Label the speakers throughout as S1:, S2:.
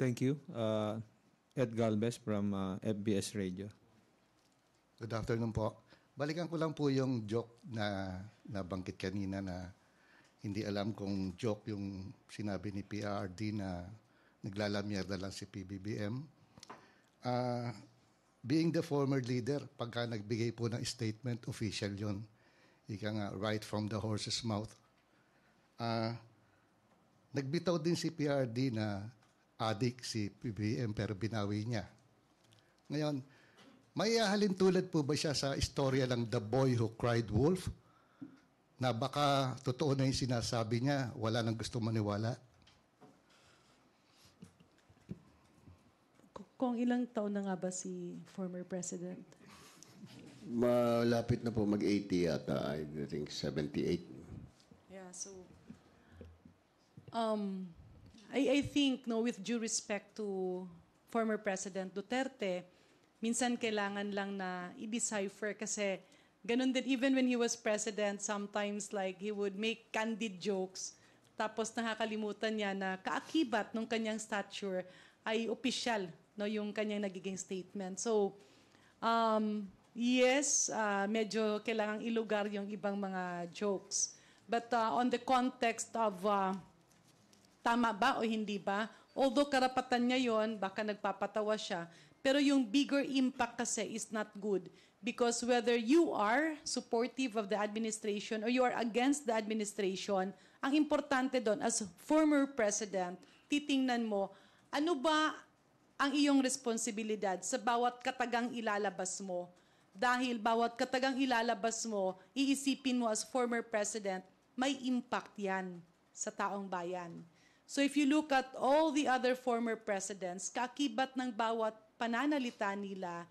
S1: Thank you. Ed Galvez from FBS Radio.
S2: Good afternoon po. Balikan ko lang po yung joke na nabanggit kanina na hindi alam kung joke yung sinabi ni PRD na naglalamyerda lang si PBBM. Being the former leader, pagka nagbigay po ng statement, official yun. Ika nga, right from the horse's mouth. Nagbitaw din si PRD na adik si PBBM pero binawi niya. Ngayon, may hahalin tulad po ba siya sa istorya lang The Boy Who Cried Wolf? Na baka totoo na yung sinasabi niya, wala nang gusto maniwala?
S3: Kung ilang taon na nga ba si former president?
S4: Malapit na po mag-80 yata. I think 78.
S3: Yeah, so I think, no, with due respect to former President Duterte, minsan kailangan lang na i-decipher kasi ganun din, even when he was president, sometimes like he would make candid jokes, tapos nakakalimutan niya na kaakibat ng kanyang stature ay opisyal, no, yung kanyang nagiging statement. So, yes, medyo kailangang ilugar yung ibang mga jokes. But on the context of tama ba o hindi ba? Although karapatan niya yon, baka nagpapatawa siya. Pero yung bigger impact kasi is not good. Because whether you are supportive of the administration or you are against the administration, ang importante doon, as former president, titingnan mo, ano ba ang iyong responsibilidad sa bawat katagang ilalabas mo? Dahil bawat katagang ilalabas mo, iisipin mo as former president, may impact yan sa taong bayan. So if you look at all the other former presidents, kaakibat ng bawat pananalita nila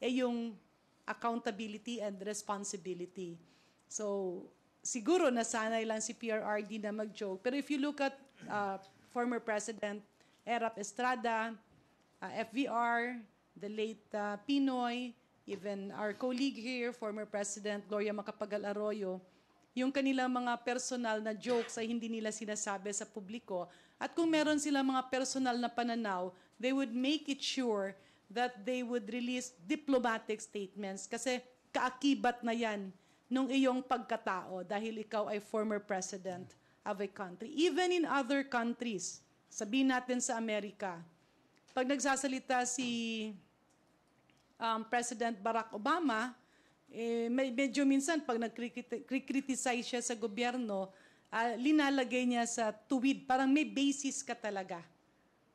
S3: ay yung accountability and responsibility. So siguro nasanay lang si PRRD na mag-joke. Pero if you look at former President Erap Estrada, FVR, the late Pinoy, even our colleague here, former President Gloria Macapagal Arroyo, yung kanilang mga personal na jokes ay hindi nila sinasabi sa publiko. At kung meron silang mga personal na pananaw, they would make it sure that they would release diplomatic statements kasi kaakibat na yan nung iyong pagkatao dahil ikaw ay former president of a country. Even in other countries, sabihin natin sa Amerika, pag nagsasalita si President Barack Obama, medyo minsan pag nag-criticize siya sa gobyerno, linalagay niya sa tuwid. Parang may basis ka talaga.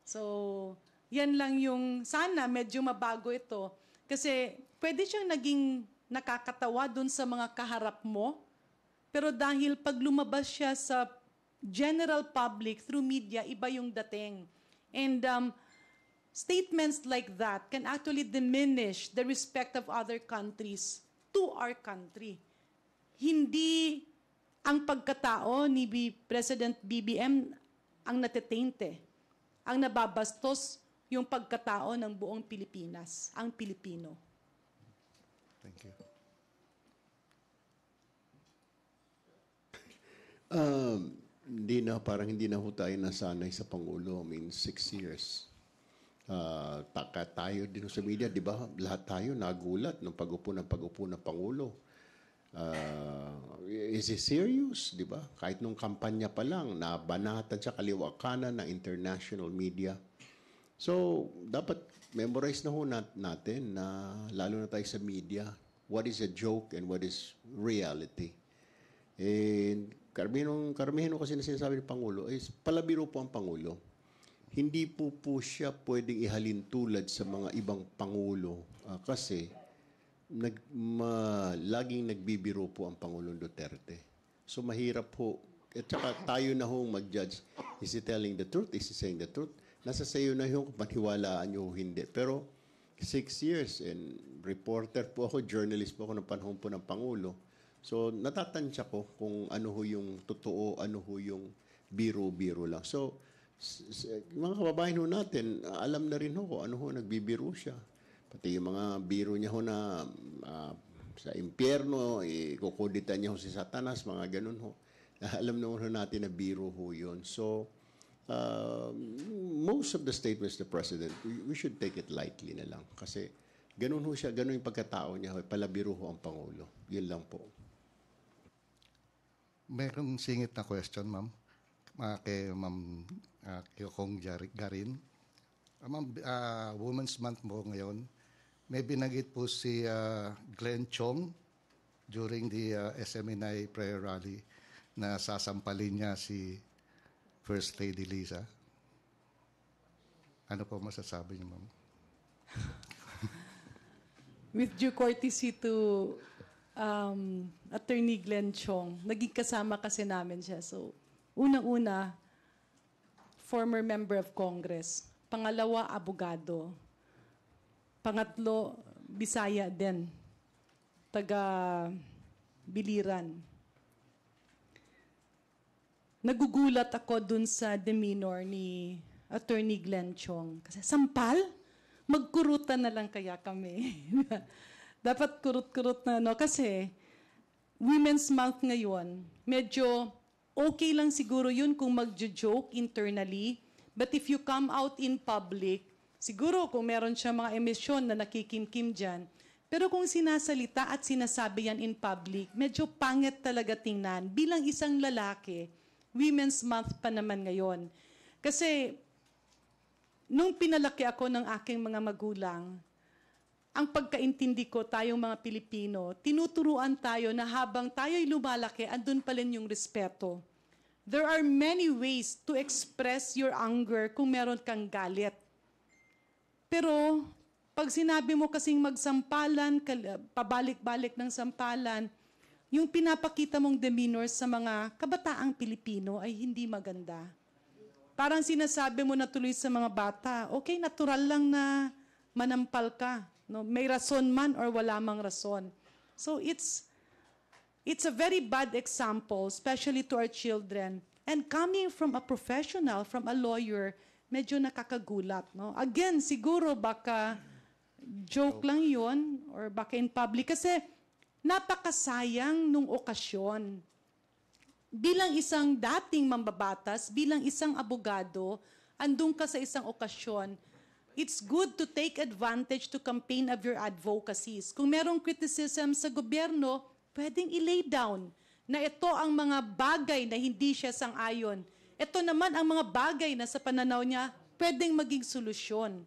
S3: So, yan lang yung, sana medyo mabago ito. Kasi pwede siyang naging nakakatawa dun sa mga kaharap mo, pero dahil pag lumabas siya sa general public through media, iba yung dating. And statements like that can actually diminish the respect of other countries to our country. Hindi ang pagkatao ni President BBM ang natetainte. Ang nababastos yung pagkatao ng buong Pilipinas, ang Pilipino.
S2: Thank you.
S4: Parang hindi na ho tayo nasanay sa Pangulo. I mean, 6 years. Tayo din sa media, di ba? Lahat tayo nagulat ng pag-upo ng Pangulo. Is it serious? Di ba? Kahit nung kampanya pa lang, nabanatan siya kaliwa kanan ng international media. So, dapat memorize na ho natin na lalo na tayo sa media, what is a joke and what is reality. And karamihan kasi na sinasabi ng Pangulo is palabiro po ang Pangulo. Hindi po siya pwedeng ihalin tulad sa mga ibang Pangulo kasi laging nagbibiro po ang Pangulong Duterte. So mahirap po. At saka tayo na hong mag-judge. Is he telling the truth? Is he saying the truth? Nasa sayo na yung maniwalaan nyo o hindi. Pero 6 years and reporter po ako, journalist po ako ng panahon po ng Pangulo. So natatansya ko kung ano ho yung totoo, ano ho yung biro-biro lang. So mga kababayan ho natin, alam na rin ho kung ano ho, nagbibiro siya. Pati yung mga biro niya ho na sa impyerno, kukuditan niya ho si Satanas, mga ganun ho. Alam naman ho natin na biro ho yun. So, most of the statements the President, we should take it lightly na lang. Kasi ganun ho siya, ganun yung pagkatao niya. Palabiro ho ang Pangulo. Yun lang po.
S2: Merong singit na question, ma'am. Kay Ma'am Kong Garin. Ma'am, Women's Month mo ngayon. May binanggit po si Glenn Chong during the SMNI prayer rally na sasampalin niya si First Lady Liza. Ano po masasabi niyo, ma'am?
S3: With due courtesy to Attorney Glenn Chong, naging kasama kasi namin siya. So, unang-una, former member of Congress. Pangalawa, abogado. Pangatlo, Bisaya din. Taga-Biliran. Nagugulat ako dun sa demeanor ni Attorney Glenn Chong. Kasi sampal? Magkurutan na lang kaya kami. Dapat kurut-kurut na, no? Kasi Women's Month ngayon, medyo okay lang siguro yun kung magjo-joke internally. But if you come out in public, siguro kung meron siya mga emisyon na nakikimkim dyan, pero kung sinasalita at sinasabi yan in public, medyo pangit talaga tingnan. Bilang isang lalaki, Women's Month pa naman ngayon. Kasi nung pinalaki ako ng aking mga magulang, ang pagkaintindi ko tayong mga Pilipino, tinuturuan tayo na habang tayo'y lumalaki, andun pa rin yung respeto. There are many ways to express your anger kung meron kang galit. Pero pag sinabi mo kasing magsampalan, pabalik-balik ng sampalan, yung pinapakita mong demeanor sa mga kabataang Pilipino ay hindi maganda. Parang sinasabi mo na tuloy sa mga bata, okay, natural lang na manampal ka. No? May rason man or wala mang rason. So it's a very bad example, especially to our children. And coming from a professional, from a lawyer, medyo nakakagulat. No? Again, siguro baka joke lang yun or baka in public. Kasi napakasayang nung okasyon. Bilang isang dating mambabatas, bilang isang abogado, andun ka sa isang okasyon, it's good to take advantage to campaign of your advocacies. Kung merong criticism sa gobyerno, pwedeng i-lay down na ito ang mga bagay na hindi siya sang-ayon. Ito naman ang mga bagay na sa pananaw niya, pwedeng maging solusyon.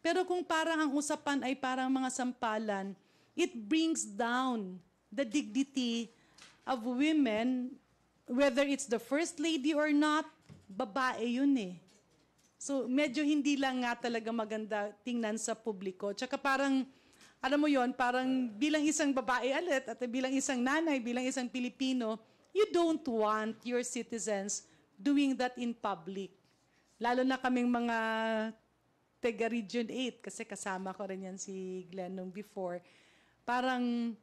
S3: Pero kung parang ang usapan ay parang mga sampalan, it brings down the dignity of women, whether it's the First Lady or not, babae yun eh. So medyo hindi lang nga talaga maganda tingnan sa publiko. Tsaka parang, alam mo yon, parang bilang isang babae alit at bilang isang nanay, bilang isang Pilipino, you don't want your citizens doing that in public. Lalo na kaming mga taga Region 8, kasi kasama ko rin yan si Glenn nung before. Parang,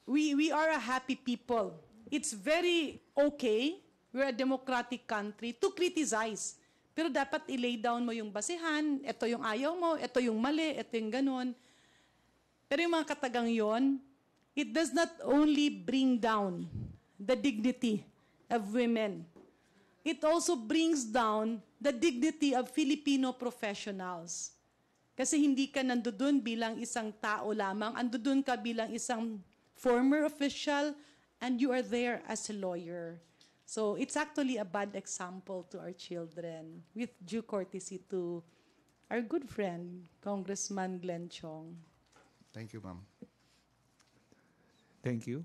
S3: we are a happy people. It's very okay, we're a democratic country, to criticize. Pero dapat i-lay down mo yung basihan, ito yung ayaw mo, ito yung mali, ito yung ganun. Pero yung mga katagang yon, it does not only bring down the dignity of women, it also brings down the dignity of Filipino professionals. Kasi hindi ka nandoon bilang isang tao lamang, andodun ka bilang isang former official, and you are there as a lawyer. So it's actually a bad example to our children, with due courtesy to our good friend, Congressman Glenn Chong.
S2: Thank you, ma'am.
S1: Thank you.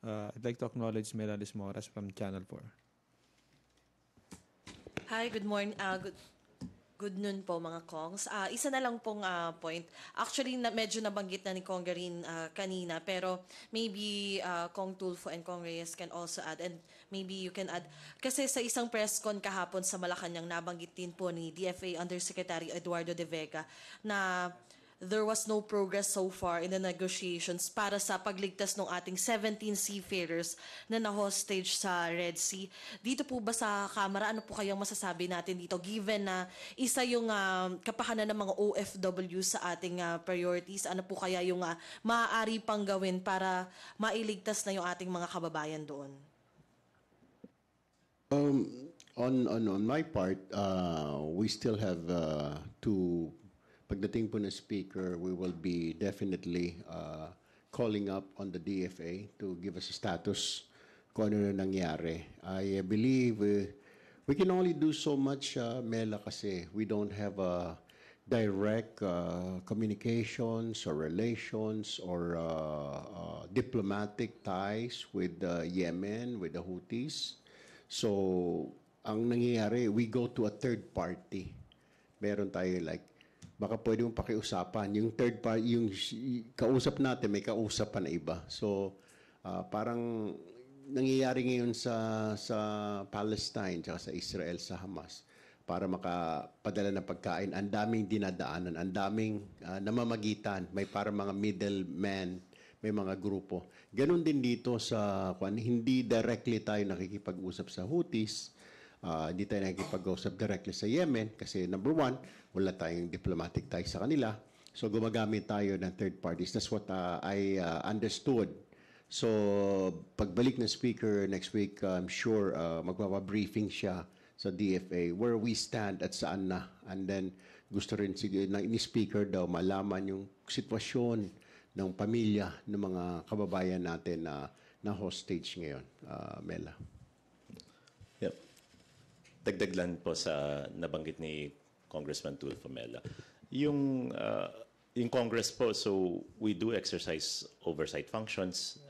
S1: I'd like to acknowledge Melalis Moras from Channel 4.
S5: Hi, good morning. Good noon po mga Kongs. Isa na lang pong point. Actually, medyo nabanggit na ni Kong Garin kanina, pero maybe Kong Tulfo and Kong Reyes can also add, and maybe you can add. Kasi sa isang press con kahapon sa Malacanang, nabanggit din po ni DFA Undersecretary Eduardo De Vega na there was no progress so far in the negotiations para sa pagligtas ng ating 17 seafarers na na-hostage sa Red Sea. Dito po ba sa Kamara, ano po kayang masasabi natin dito given na isa yung kapahanan ng mga OFW sa ating priorities? Ano po kaya yung maaari pang gawin para mailigtas na yung ating mga kababayan doon?
S4: On my part, we still have to, pagdating po ng speaker, we will be definitely calling up on the DFA to give us a status kung ano na nangyari. I believe we can only do so much, Mela, kasi we don't have direct communications or relations or diplomatic ties with Yemen, with the Houthis. So, ang nangyayari, we go to a third party. Meron tayo like, baka pwede mong pakiusapan. Yung third party, yung kausap natin, may kausap pa na iba. So, parang nangyayari ngayon sa Palestine, tsaka sa Israel, sa Hamas, para makapadala ng pagkain. Ang daming dinadaanan, ang daming namamagitan. May parang mga middlemen, may mga grupo. Ganon din dito sa, hindi directly tayo nakikipag-usap sa Houthis, hindi tayo nakikipag-usap directly sa Yemen kasi number one, wala tayong diplomatic ties sa kanila. So gumagamit tayo ng third parties. That's what I understood. So pagbalik ng speaker next week, I'm sure magpapabriefing siya sa DFA where we stand at saan na. And then gusto rin ni speaker daw malaman yung sitwasyon ng pamilya ng mga kababayan natin na hostage ngayon. Mela.
S6: Yep. Dagdag lang po sa nabanggit ni Congressman Tulfo Mela. Yung Congress po, so we do exercise oversight functions.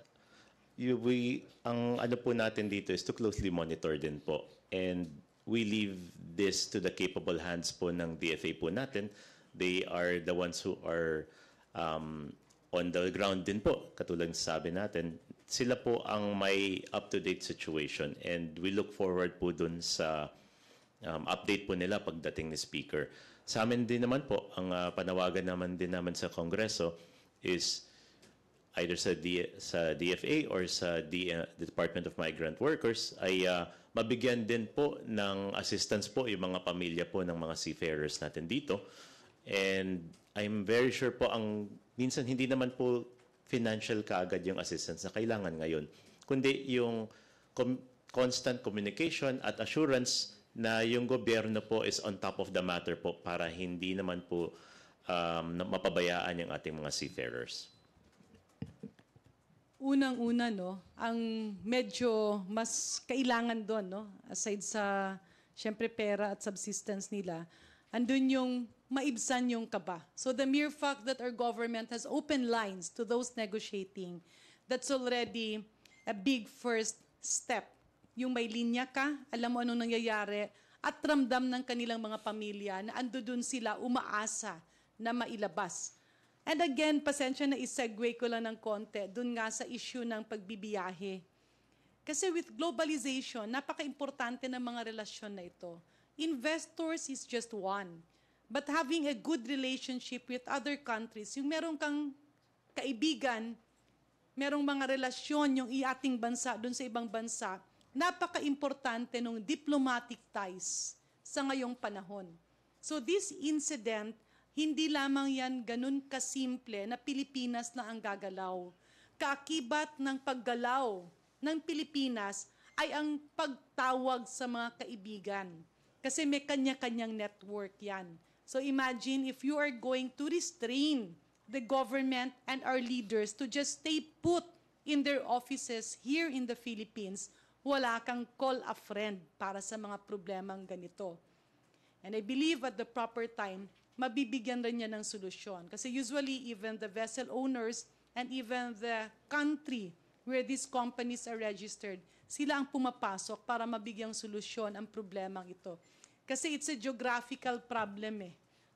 S6: Ang ano po natin dito is to closely monitor din po. And we leave this to the capable hands po ng DFA po natin. They are the ones who are on the ground din po. Katulad ng sabi natin, sila po ang may up-to-date situation. And we look forward po dun sa update po nila pagdating ni Speaker. Sa amin din naman po, ang panawagan naman din naman sa Kongreso is either sa DFA or sa Department of Migrant Workers ay mabigyan din po ng assistance po yung mga pamilya po ng mga seafarers natin dito. And I'm very sure po minsan hindi naman po financial kaagad yung assistance na kailangan ngayon, kundi yung constant communication at assurance na yung gobyerno po is on top of the matter po para hindi naman po mapabayaan yung ating mga seafarers.
S3: Unang-una, no, ang medyo mas kailangan doon, no, aside sa, syempre, pera at subsistence nila, andun yung maibsan yung kaba. So the mere fact that our government has open lines to those negotiating, that's already a big first step. Yung may linya ka, alam mo anong nangyayari, at ramdam ng kanilang mga pamilya na ando dun sila umaasa na mailabas. And again, pasensya na isegue ko lang ng konti, dun nga sa issue ng pagbibiyahe. Kasi with globalization, napaka-importante ng mga relasyon na ito. Investors is just one. But having a good relationship with other countries, yung meron kang kaibigan, merong mga relasyon yung ating bansa dun sa ibang bansa, napaka-importante ng diplomatic ties sa ngayong panahon. So this incident, hindi lamang yan ganun kasimple na Pilipinas na ang gagalaw. Kaakibat ng paggalaw ng Pilipinas ay ang pagtawag sa mga kaibigan. Kasi may kanya-kanyang network yan. So imagine if you are going to restrain the government and our leaders to just stay put in their offices here in the Philippines, wala kang call a friend para sa mga problemang ganito. And I believe at the proper time, mabibigyan rin niya ng solusyon. Kasi usually, even the vessel owners and even the country where these companies are registered, sila ang pumapasok para mabigyang solusyon ang problemang ito. Kasi it's a geographical problem eh.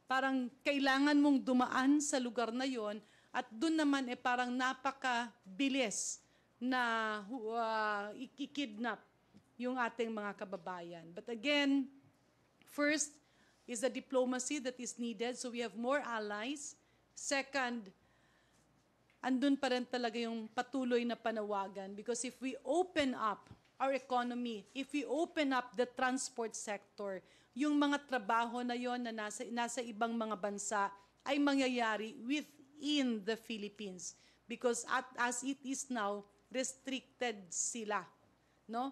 S3: Parang kailangan mong dumaan sa lugar na yon at doon naman parang napakabilis na ikikidnap yung ating mga kababayan. But again, first is the diplomacy that is needed so we have more allies. Second, andun pa rin talaga yung patuloy na panawagan because if we open up our economy, if we open up the transport sector, yung mga trabaho na yon na nasa ibang mga bansa ay mangyayari within the Philippines because as it is now, restricted sila, no?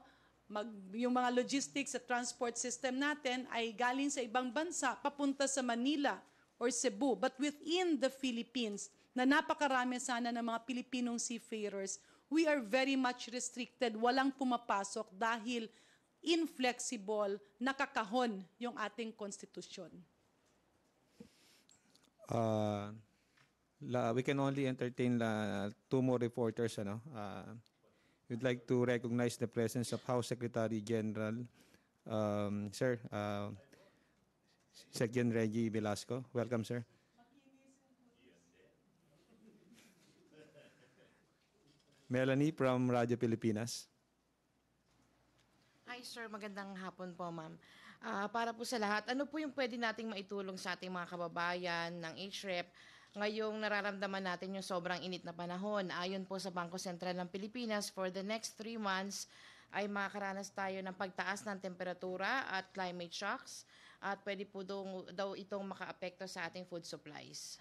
S3: yung mga logistics at transport system natin ay galing sa ibang bansa papunta sa Manila or Cebu, but within the Philippines, na napakarami sana ng mga Pilipinong seafarers, we are very much restricted. Walang pumapasok dahil inflexible, nakakahon yung ating konstitusyon.
S1: We can only entertain 2 more reporters. We'd like to recognize the presence of House Secretary General, Sir, Secretary Reggie Velasco. Welcome, sir. Melanie from Radyo Pilipinas.
S7: Hi sir, magandang hapon po ma'am. Para po sa lahat, ano po yung pwede nating maitulong sa ating mga kababayan ng HREP ngayong nararamdaman natin yung sobrang init na panahon? Ayon po sa Bangko Sentral ng Pilipinas, for the next 3 months ay makakaranas tayo ng pagtaas ng temperatura at climate shocks at pwede po daw itong makaapekto sa ating food supplies.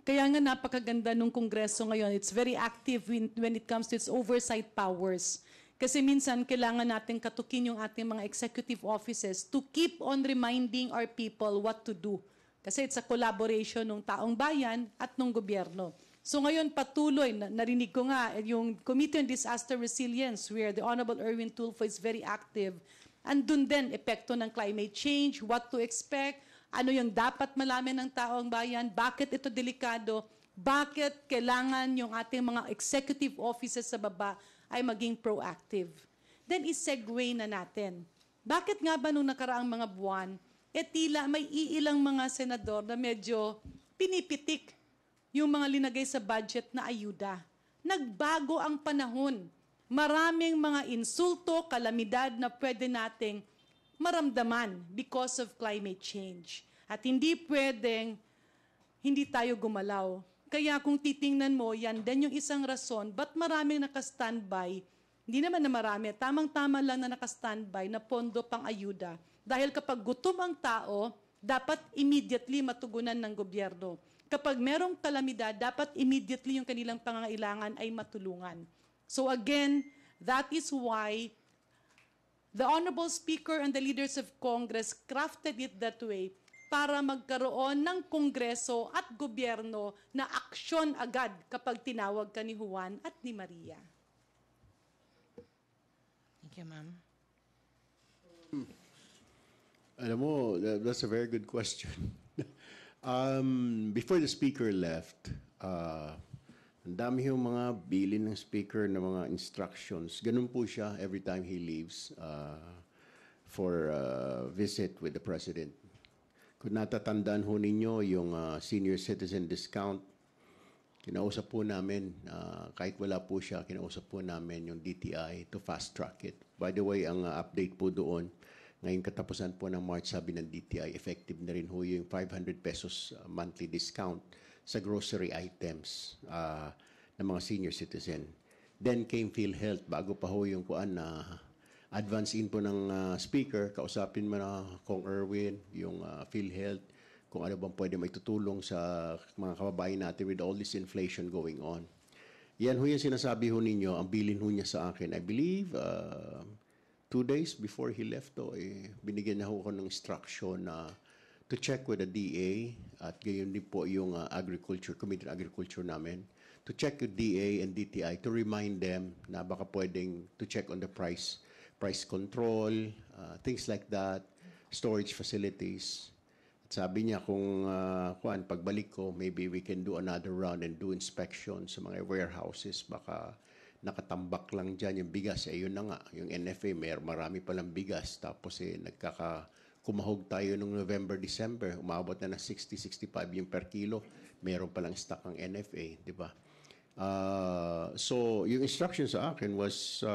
S3: Kaya nga napakaganda nung Kongreso ngayon. It's very active when it comes to its oversight powers. Kasi minsan kailangan natin katukin yung ating mga executive offices to keep on reminding our people what to do. Kasi it's a collaboration ng taong bayan at ng gobyerno. So ngayon patuloy, narinig ko nga, yung Committee on Disaster Resilience where the Honorable Erwin Tulfo is very active. Andun din, epekto ng climate change, what to expect, ano yung dapat malaman ng taong bayan, bakit ito delikado, bakit kailangan yung ating mga executive offices sa baba ay maging proactive. Then isegue na natin. Bakit nga ba nung nakaraang mga buwan, tila may iilang mga senador na medyo pinipitik yung mga linagay sa budget na ayuda. Nagbago ang panahon. Maraming mga insulto, kalamidad na pwede nating maramdaman because of climate change. At hindi pwedeng hindi tayo gumalaw. Kaya kung titingnan mo, yan din yung isang rason, ba't maraming nakastandby? Hindi naman na marami, tamang-tama lang na nakastandby na pondo pang ayuda. Dahil kapag gutom ang tao, dapat immediately matugunan ng gobyerno. Kapag merong kalamidad, dapat immediately yung kanilang pangangailangan ay matulungan. So again, that is why the Honorable Speaker and the leaders of Congress crafted it that way para magkaroon ng Kongreso at gobyerno na aksyon agad kapag tinawag ka ni Juan at ni Maria.
S7: Thank you, ma'am.
S4: Alam mo, that's a very good question. Before the speaker left, ang dami yung mga bilin ng speaker na mga instructions. Ganun po siya every time he leaves for a visit with the president. Kung natatandaan ho ninyo yung senior citizen discount, kinausap po namin, kahit wala po siya, kinausap po namin yung DTI to fast track it. By the way, ang update po doon, ngayong katapusan po ng March, sabi ng DTI, effective na rin ho yung 500 pesos monthly discount sa grocery items ng mga senior citizen. Then came PhilHealth, bago pa ho yung kuan na advance in po ng speaker, kausapin mo na Kong Erwin, yung PhilHealth, kung ano bang pwede maitutulong sa mga kababayan natin with all this inflation going on. Yan ho yung sinasabi ho ninyo, ang bilin ho niya sa akin. I believe 2 days before he left, binigyan niya ho ako ng instruction na to check with the DA at gayon din po yung Committee on Agriculture namin, to check with DA and DTI to remind them na baka pwedeng to check on the price control, things like that, storage facilities. At sabi niya kung pagbalik ko, maybe we can do another round and do inspection sa mga warehouses. Baka nakatambak lang dyan yung bigas. Yun na nga, yung NFA, marami palang bigas. Tapos kumahog tayo nung November, December. Umabot na ng 60-65 yung per kilo. Meron palang stock ang NFA, di ba? So, yung instruction sa akin was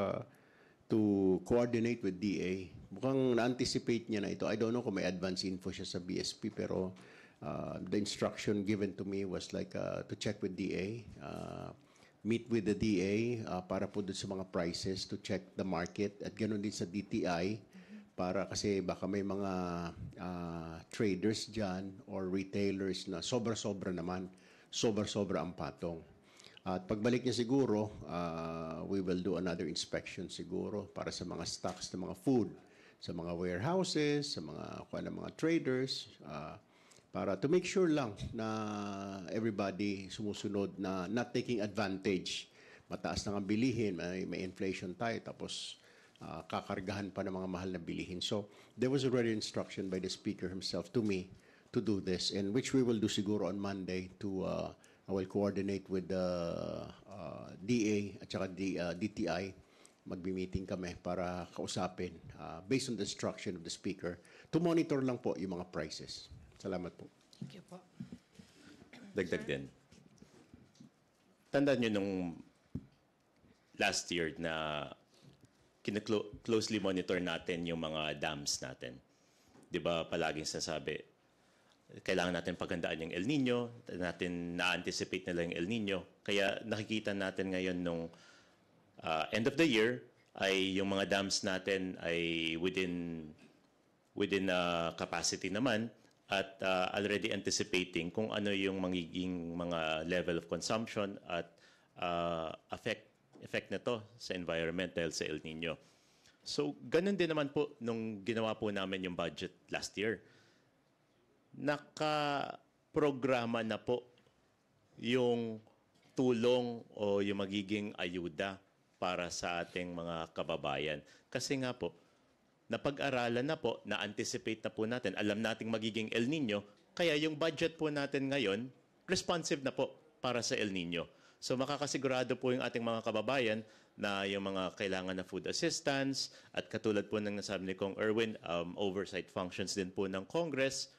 S4: to coordinate with DA. Mukhang na-anticipate niya na ito. I don't know kung may advance info siya sa BSP, pero the instruction given to me was like to check with DA, meet with the DA para po doon sa mga prices, to check the market, at ganoon din sa DTI, para kasi baka may mga traders dyan or retailers na sobra-sobra naman, sobra-sobra ang patong. At pagbalik niya siguro, we will do another inspection siguro para sa mga stocks ng mga food, sa mga warehouses, sa mga traders, para to make sure lang na everybody sumusunod na not taking advantage. Mataas na ang bilihin, may inflation tayo, tapos kakargahan pa ng mga mahal na bilihin. So there was already instruction by the Speaker himself to me to do this, and which we will do siguro on Monday to I will coordinate with the DA at saka DTI. Magbi-meeting kami para kausapin based on the instruction of the Speaker to monitor lang po yung mga prices. Salamat po.
S7: Thank you po.
S6: Dagdag din. Tandaan nyo nung last year na closely monitor natin yung mga dams natin. Di ba palaging sasabi, kailangan natin paghandaan yung El Nino, natin na-anticipate nila yung El Nino. Kaya nakikita natin ngayon nung end of the year ay yung mga dams natin ay within capacity naman at already anticipating kung ano yung magiging mga level of consumption at effect nito sa environment dahil sa El Nino. So, ganun din naman po nung ginawa po namin yung budget last year. Nakaprograma na po yung tulong o yung magiging ayuda para sa ating mga kababayan. Kasi nga po, napag-aralan na po, na-anticipate na po natin, alam nating magiging El Nino, kaya yung budget po natin ngayon, responsive na po para sa El Nino. So makakasigurado po yung ating mga kababayan na yung mga kailangan na food assistance at katulad po ng nasabi ni Kong Erwin, oversight functions din po ng Congress.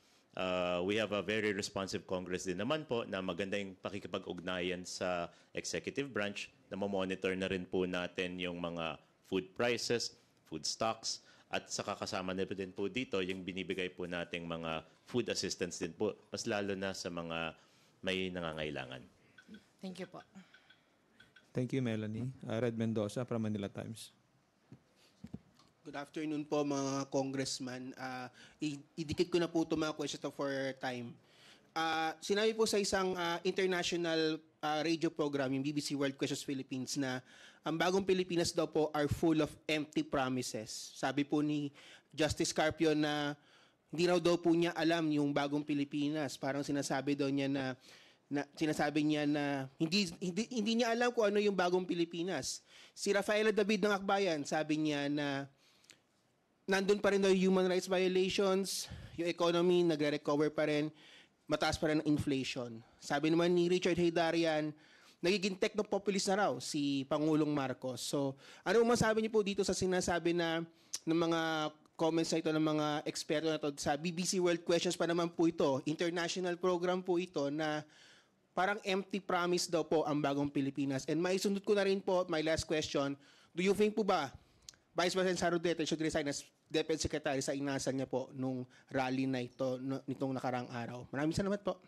S6: We have a very responsive Congress din naman po na maganda yung pakikipag-ugnayan sa executive branch na mamonitor na rin po natin yung mga food prices, food stocks, at saka kasama na din po dito yung binibigay po nating mga food assistance din po, mas lalo na sa mga may nangangailangan.
S7: Thank you po.
S1: Thank you, Melanie. Red Mendoza from Manila Times.
S8: Good afternoon po mga congressman. Idikit ko na po ito mga questions for time. Sinabi po sa isang international radio program, yung BBC World Questions Philippines, na ang bagong Pilipinas daw po are full of empty promises. Sabi po ni Justice Carpio na hindi raw daw po niya alam yung bagong Pilipinas. Parang sinasabi daw niya na hindi niya alam kung ano yung bagong Pilipinas. Si Rafaela David ng Akbayan, sabi niya na nandun pa rin daw yung human rights violations, yung economy nagre-recover pa rin, mataas pa rin ang inflation. Sabi naman ni Richard Haydarian, nagiging technopopulist na raw si Pangulong Marcos. So, ano masabi niyo po dito sa sinasabi na ng mga comments na ito ng mga eksperto na ito sa BBC World Questions pa naman po ito, international program po ito na parang empty promise daw po ang bagong Pilipinas. And maisundot ko na rin po, my last question, do you think po ba Vice President Sara Duterte should resign as Deputy Secretary sa inasal niya po nung rally na ito nitong nakarang araw? Maraming salamat po.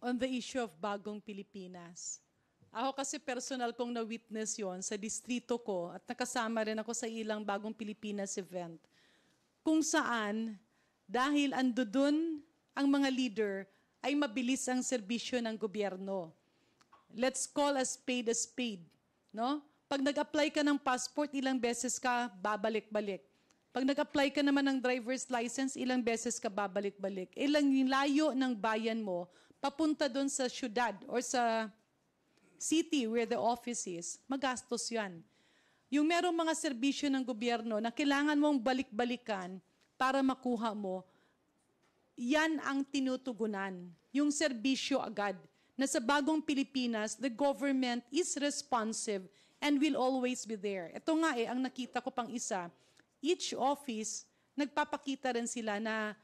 S3: On the issue of bagong Pilipinas, ako kasi personal kong na-witness yon sa distrito ko at nakasama rin ako sa ilang bagong Pilipinas event kung saan dahil ando dun ang mga leader ay mabilis ang serbisyo ng gobyerno. Let's call a spade a spade. No? Pag nag-apply ka ng passport, ilang beses ka babalik-balik. Pag nag-apply ka naman ng driver's license, ilang beses ka babalik-balik. Ilang layo ng bayan mo, papunta doon sa syudad or sa city where the office is, magastos yan. Yung merong mga serbisyo ng gobyerno na kailangan mong balik-balikan para makuha mo, yan ang tinutugunan. Yung serbisyo agad. Na sa bagong Pilipinas, the government is responsive and will always be there. Ito nga ang nakita ko pang isa. Each office, nagpapakita rin sila na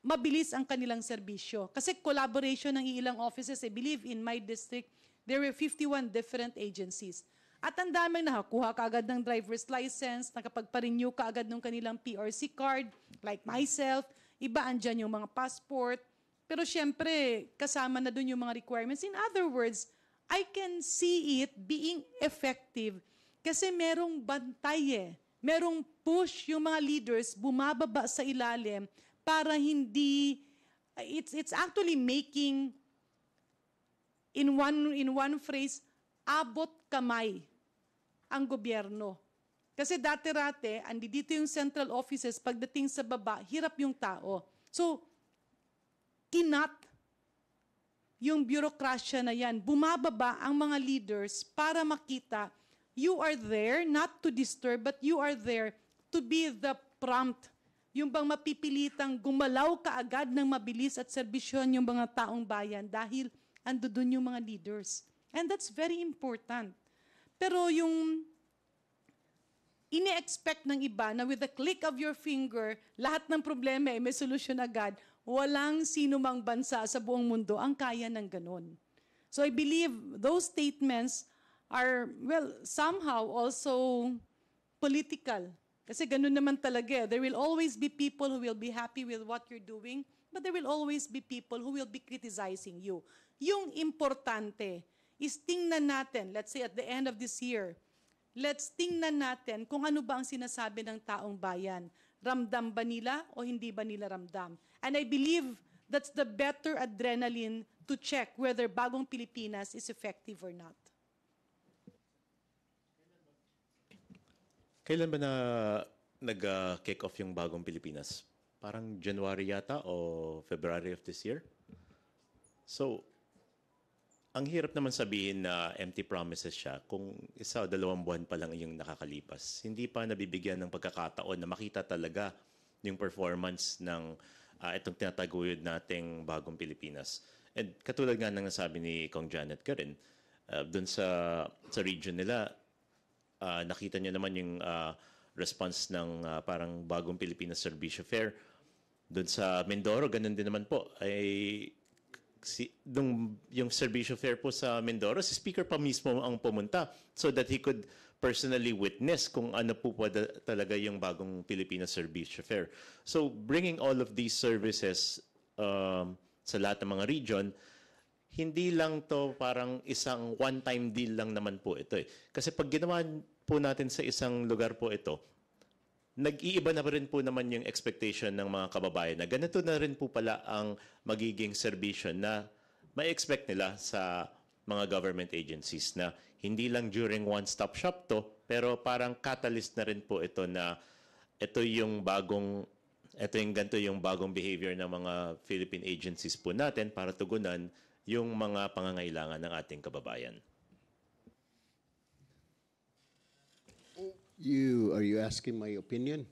S3: mabilis ang kanilang serbisyo. Kasi collaboration ng ilang offices, I believe in my district, there were 51 different agencies. At ang daming nakakuha ka agad ng driver's license, nakapagpa-renew ka agad ng kanilang PRC card, like myself, iba andyan yung mga passport, pero syempre, kasama na dun yung mga requirements. In other words, I can see it being effective kasi merong bantay merong push yung mga leaders, bumababa sa ilalim para hindi it's actually making, in one phrase, abot kamay ang gobyerno. Kasi dati-rate, dito yung central offices, pagdating sa baba, hirap yung tao. So, kinat yung bureaucracia na yan. Bumababa ang mga leaders para makita, you are there not to disturb, but you are there to be the prompt. Yung bang mapipilitang gumalaw kaagad ng mabilis at serbisyon yung mga taong bayan dahil ando dun yung mga leaders. And that's very important. Pero yung ini-expect ng iba na with the click of your finger, lahat ng problema may solusyon agad, walang sino mang bansa sa buong mundo ang kaya ng ganun. So I believe those statements are, well, somehow also political. Kasi ganun naman talaga. There will always be people who will be happy with what you're doing, but there will always be people who will be criticizing you. Yung importante is tingnan natin, let's say at the end of this year, let's tingnan natin kung ano ba ang sinasabi ng taong bayan. Ramdam ba nila o hindi ba nila ramdam? And I believe that's the better adrenaline to check whether Bagong Pilipinas is effective or not.
S6: Kailan ba na nag-kick off yung Bagong Pilipinas? Parang January yata o February of this year? So, ang hirap naman sabihin na empty promises siya kung 1 o 2 buwan pa lang yung nakakalipas. Hindi pa nabibigyan ng pagkakataon na makita talaga yung performance ng itong tinataguyod nating Bagong Pilipinas. And katulad nga ng nasabi ni Kong Janet Karen, dun sa region nila, nakita niyo naman yung response ng parang Bagong Pilipinas Servicio Fair. Doon sa Mindoro, ganun din naman po. Yung Servicio Fair po sa Mindoro, si Speaker pa mismo ang pumunta so that he could personally witness kung ano po talaga yung Bagong Pilipinas Servicio Fair. So bringing all of these services sa lahat ng mga region, hindi lang to parang isang one-time deal lang naman po ito. Kasi pag ginawa po natin sa isang lugar po ito, nag-iiba na rin po naman yung expectation ng mga kababayan na ganito na rin po pala ang magiging serbisyo na may expect nila sa mga government agencies na hindi lang during one-stop shop to, pero parang catalyst na rin po ito na ito yung ganito yung bagong behavior ng mga Philippine agencies po natin para tugunan yung mga pangangailangan ng ating kababayan.
S4: Are you asking my opinion?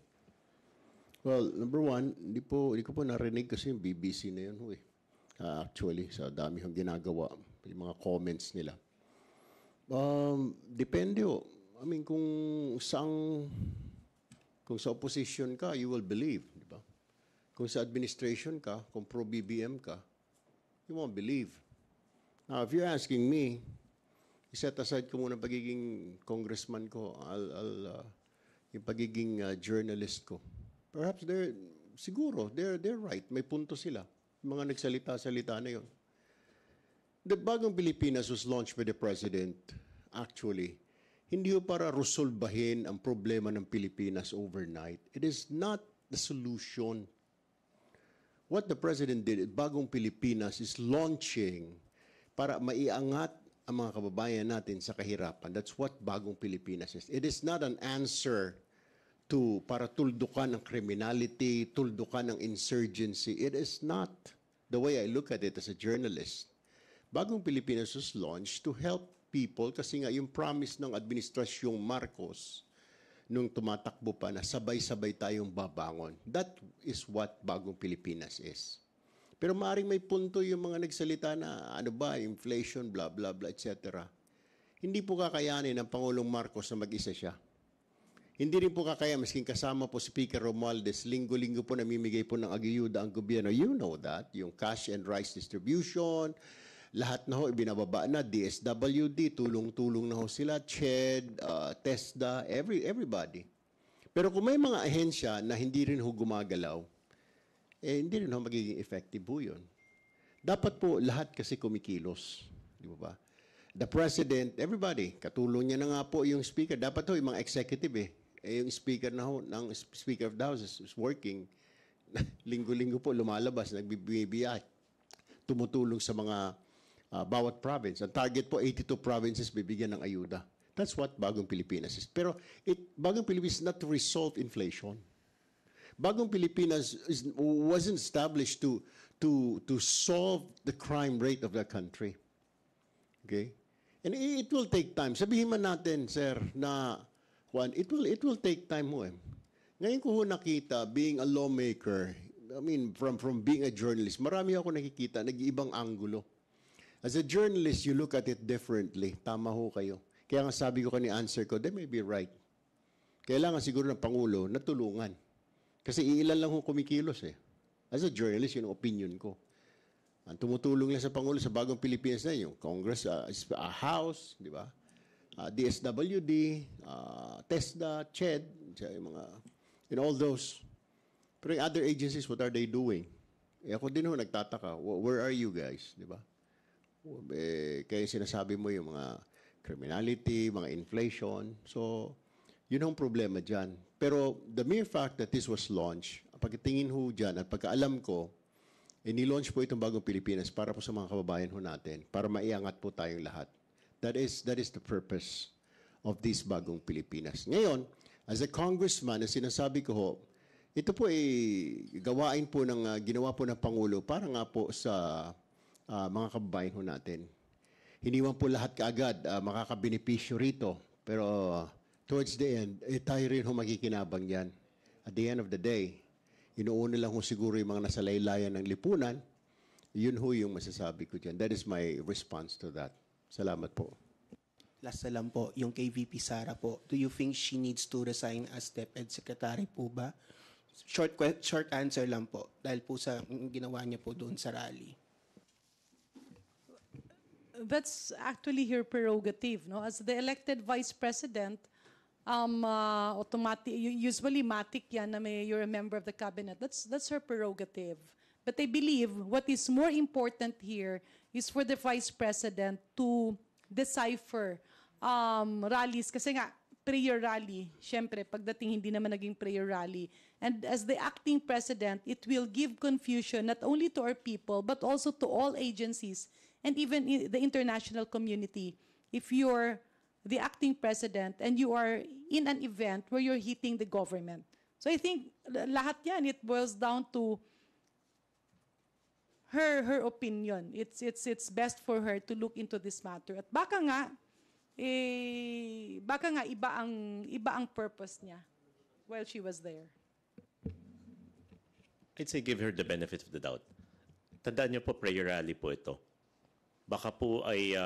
S4: Well, number one, hindi ko po narinig kasi yung BBC na yun. Actually, sa dami yung ginagawa, yung mga comments nila. Depende ho. I mean, kung sa opposition ka, you will believe, di ba? Kung sa administration ka, kung pro-BBM ka, you won't believe. Now, if you're asking me, set aside ko muna pagiging congressman ko, yung pagiging journalist ko. Perhaps they're right. May punto sila. Yung mga nagsalita-salita na yun. The Bagong Pilipinas was launched by the President, actually, hindi ho para resolbahin ang problema ng Pilipinas overnight. It is not the solution. What the President did, Bagong Pilipinas is launching para maiangat ang mga kababayan natin sa kahirapan. That's what Bagong Pilipinas is. It is not an answer para tuldukan ang criminality, tuldukan ang insurgency. It is not the way I look at it as a journalist. Bagong Pilipinas was launched to help people kasi nga yung promise ng Administrasyong Marcos nung tumatakbo pa na sabay-sabay tayong babangon. That is what Bagong Pilipinas is. Pero maaaring may punto yung mga nagsalita na inflation, blah, blah, blah, etc. Hindi po kakayanin ng Pangulong Marcos na mag-isa siya. Hindi rin po kakaya, masking kasama po Speaker Romualdez, linggo-linggo po namimigay po ng agiyuda ang gobyerno. You know that, yung cash and rice distribution, lahat na ho, ibinababa na, DSWD, tulong-tulong na ho sila, CHED, TESDA, everybody. Pero kung may mga ahensya na hindi rin ho gumagalaw, hindi rin ho magiging effective po yun. Dapat po lahat kasi kumikilos. Di ba? The President, everybody, katulong niya na nga po yung Speaker. Dapat ho, yung mga executive yung Speaker na ho, ng Speaker of the House is working. linggo-linggo po lumalabas, nagbibigay, tumutulong sa mga bawat province. Ang target po, 82 provinces bibigyan ng ayuda. That's what Bagong Pilipinas is. Pero Bagong Pilipinas is not to resolve inflation. Bagong Pilipinas wasn't established to solve the crime rate of the country. Okay? And it will take time. Sabihin man natin, sir, na Juan, it will take time mo eh. Ngayon ko nakita, being a lawmaker, I mean, from being a journalist, marami ako nakikita, nag-iibang anggulo. As a journalist, you look at it differently. Tama ho kayo. Kaya nga sabi ko answer ko, they may be right. Kailangan siguro ng Pangulo na tulungan. Kasi iilan lang ho kumikilos eh. As a journalist, yun ang opinion ko. Ang tumutulong lang sa Pangulo sa Bagong Pilipinas na yung Congress, House, di ba? DSWD, TESDA, CHED, yung mga, in all those. Pero yung other agencies, what are they doing? Ako din ho, nagtataka, where are you guys? Di ba? Kaya sinasabi mo yung mga criminality, mga inflation. So, yun ang problema dyan. Pero the mere fact that this was launched, pagtingin ho dyan at pagkaalam ko, ni-launch po itong Bagong Pilipinas para po sa mga kababayan ho natin, para maiangat po tayong lahat. That is the purpose of this Bagong Pilipinas. Ngayon, as a congressman, sinasabi ko ho, ito po ay gawain po ginawa po ng Pangulo para nga po sa mga kababayan ho natin. Hiniwan po lahat kaagad makakabenepisyo rito. Pero towards the end, tayo rin ho magikinabang yan. At the end of the day, inuuna lang ho siguro yung mga nasa laylayan ng lipunan. Yun ho yung masasabi ko dyan. That is my response to that. Salamat po.
S8: Last na lang po, yung kay VP Sara po, do you think she needs to resign as DepEd Secretary po ba? Short answer lang po, dahil po sa ginawa niya po doon sa rally.
S3: That's actually her prerogative, no? As the elected vice president, usually matic yan na you're a member of the cabinet. That's her prerogative. But I believe what is more important here is for the vice president to decipher rallies. Kasi nga, prayer rally, syempre, pagdating hindi naman naging prayer rally. And as the acting president, it will give confusion not only to our people, but also to all agencies and even the international community. If you're the acting president and you are in an event where you're hitting the government. So I think lahat yan, it boils down to her opinion. It's best for her to look into this matter. At baka nga iba ang purpose niya while she was there.
S6: I'd say give her the benefit of the doubt. Tandaan niyo po, prayer rally po ito. Baka po ay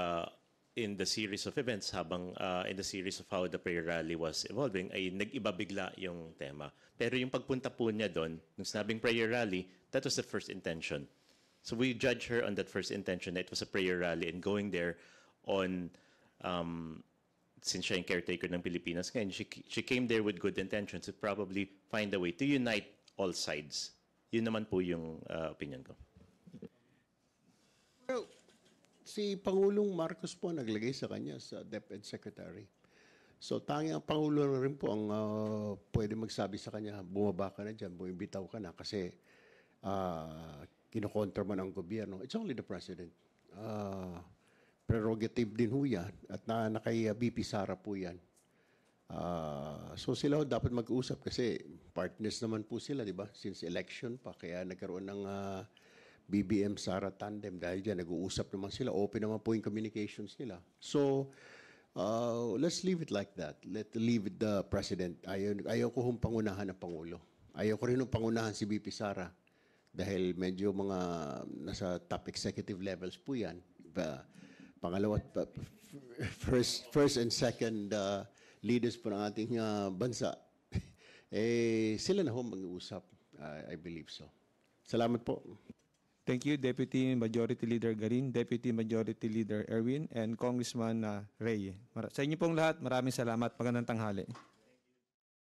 S6: in the series of events, habang in the series of how the prayer rally was evolving, ay nag-iba bigla yung tema. Pero yung pagpunta po niya doon, nung sinabing prayer rally, that was the first intention. So we judge her on that first intention that it was a prayer rally, and going there on, since siya yung caretaker ng Pilipinas ngayon, she came there with good intentions to probably find a way to unite all sides. Yun naman po yung opinion ko.
S4: Well, si Pangulong Marcos po naglagay sa kanya sa DepEd Secretary. So tanging ang Pangulo na rin po ang pwede magsabi sa kanya, bumaba ka na dyan, bumibitaw ka na kasi kinokontra man ang gobyerno. It's only the President. Prerogative din ho yan at kay VP Sara po yan. So sila dapat mag-usap kasi partners naman po sila, di ba? Since election pa, kaya nagkaroon ng BBM Sara tandem dahil dyan nag-uusap naman sila, open naman po yung communications nila. So let's leave it like that. Let's leave it the President. Ayaw ko hong pangunahan ng Pangulo. Ayaw ko rin hong pangunahan si VP Sara dahil medyo mga nasa top executive levels po yan. Pangalawa, first and second leaders po ng ating bansa, sila na ho mag-uusap. I believe so. Salamat po.
S1: Thank you, Deputy Majority Leader Garin, Deputy Majority Leader Erwin, and Congressman Rey. Sa inyo pong lahat, maraming salamat. Magandang tanghali.